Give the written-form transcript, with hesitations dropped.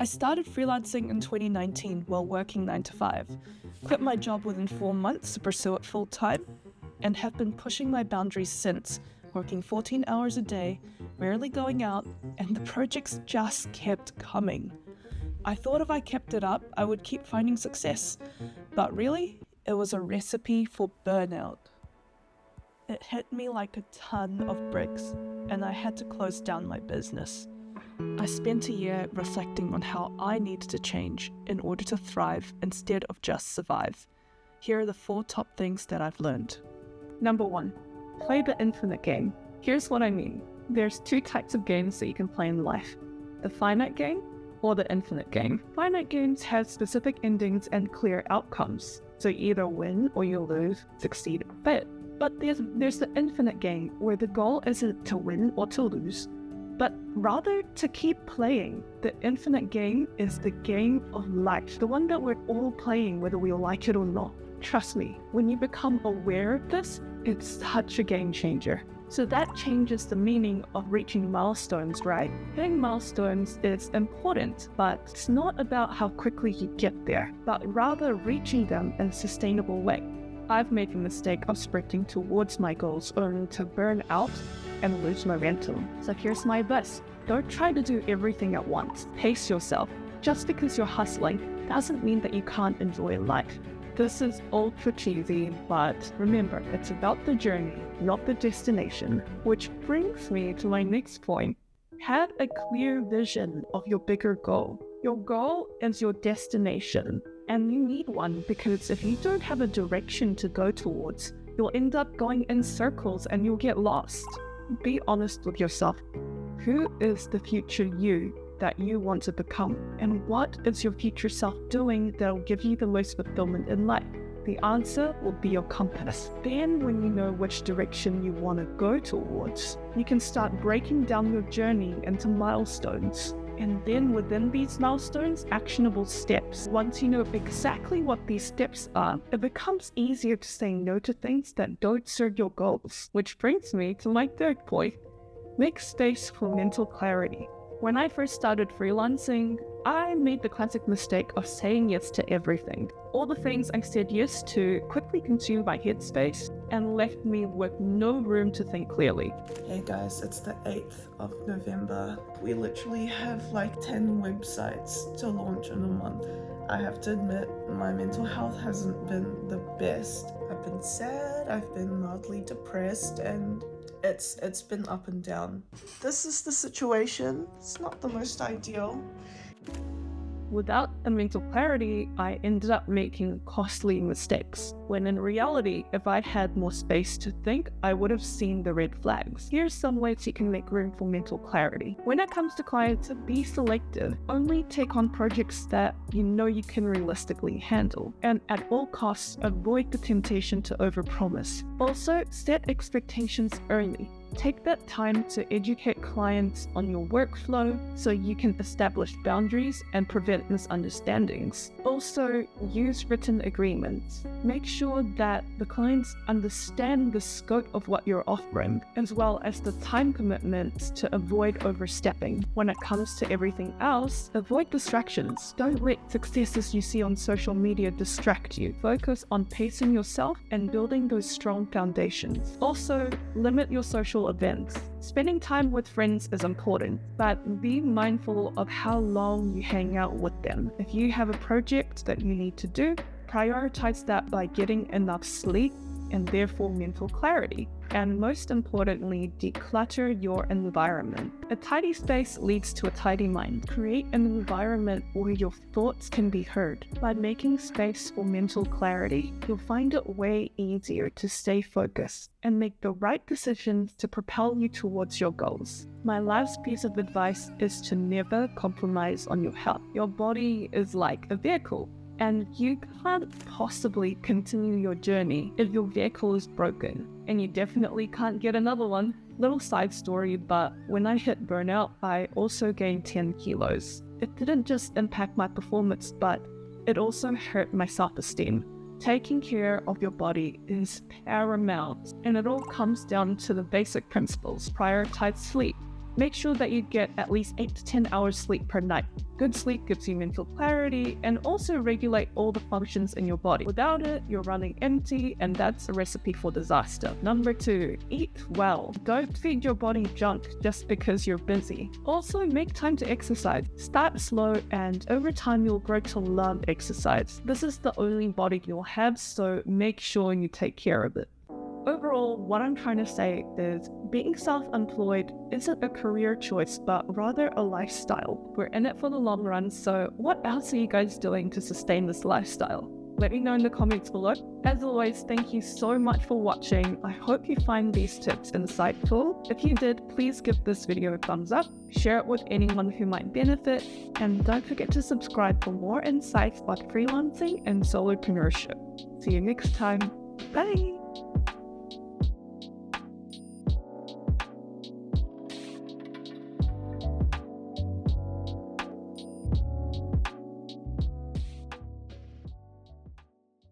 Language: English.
I started freelancing in 2019 while working 9 to 5, quit my job within 4 months to pursue it full time, and have been pushing my boundaries since, working 14 hours a day, rarely going out, and the projects just kept coming. I thought if I kept it up, I would keep finding success, but really, it was a recipe for burnout. It hit me like a ton of bricks, and I had to close down my business. I spent a year reflecting on how I needed to change in order to thrive instead of just survive. Here are the 4 top things that I've learned. Number 1, play the infinite game. Here's what I mean. There's 2 types of games that you can play in life: the finite game or the infinite game. Finite games have specific endings and clear outcomes, so you either win or you lose, succeed or fail. But there's the infinite game, where the goal isn't to win or to lose, but rather to keep playing. The infinite game is the game of life, the one that we're all playing whether we like it or not. Trust me, when you become aware of this, it's such a game changer. So that changes the meaning of reaching milestones, right? Hitting milestones is important, but it's not about how quickly you get there, but rather reaching them in a sustainable way. I've made the mistake of sprinting towards my goals only to burn out and lose momentum. So here's my advice. Don't try to do everything at once. Pace yourself. Just because you're hustling doesn't mean that you can't enjoy life. This is ultra cheesy, but remember, it's about the journey, not the destination. Which brings me to my next point. Have a clear vision of your bigger goal. Your goal is your destination, and you need one, because if you don't have a direction to go towards, you'll end up going in circles and you'll get lost. Be honest with yourself. Who is the future you that you want to become? And what is your future self doing that'll give you the most fulfillment in life? The answer will be your compass. Then when you know which direction you want to go towards, you can start breaking down your journey into milestones. And then within these milestones, actionable steps. Once you know exactly what these steps are, it becomes easier to say no to things that don't serve your goals. Which brings me to my third point. Make space for mental clarity. When I first started freelancing, I made the classic mistake of saying yes to everything. All the things I said yes to quickly consumed my headspace and left me with no room to think clearly. Hey guys, it's the 8th of November. We literally have like 10 websites to launch in a month. I have to admit, my mental health hasn't been the best. I've been sad, I've been mildly depressed, and it's been up and down. This is the situation. It's not the most ideal. Without a mental clarity, I ended up making costly mistakes, when in reality, if I had more space to think, I would have seen the red flags. Here's some ways you can make room for mental clarity. When it comes to clients, be selective. Only take on projects that you know you can realistically handle. And at all costs, avoid the temptation to overpromise. Also, set expectations early. Take that time to educate clients on your workflow so you can establish boundaries and prevent misunderstandings. Also, use written agreements. Make sure that the clients understand the scope of what you're offering, as well as the time commitments to avoid overstepping. When it comes to everything else, avoid distractions. Don't let successes you see on social media distract you. Focus on pacing yourself and building those strong foundations. Also, limit your social events. Spending time with friends is important, but be mindful of how long you hang out with them. If you have a project that you need to do, prioritize that by getting enough sleep and therefore mental clarity. And most importantly, declutter your environment. A tidy space leads to a tidy mind. Create an environment where your thoughts can be heard. By making space for mental clarity, you'll find it way easier to stay focused and make the right decisions to propel you towards your goals. My last piece of advice is to never compromise on your health. Your body is like a vehicle, and you can't possibly continue your journey if your vehicle is broken, and you definitely can't get another one. Little side story, but when I hit burnout, I also gained 10 kilos. It didn't just impact my performance, but it also hurt my self-esteem. Taking care of your body is paramount, and it all comes down to the basic principles. Prioritize sleep, Make sure that you get at least 8 to 10 hours sleep per night. Good sleep gives you mental clarity and also regulate all the functions in your body. Without it, you're running empty, and that's a recipe for disaster. Number 2, eat well. Don't feed your body junk just because you're busy. Also, make time to exercise. Start slow, and over time you'll grow to love exercise. This is the only body you'll have, so make sure you take care of it. Overall, what I'm trying to say is being self-employed isn't a career choice, but rather a lifestyle. We're in it for the long run, so what else are you guys doing to sustain this lifestyle? Let me know in the comments below. As always, thank you so much for watching. I hope you find these tips insightful. If you did, please give this video a thumbs up, share it with anyone who might benefit, and don't forget to subscribe for more insights about freelancing and solopreneurship. See you next time. Bye!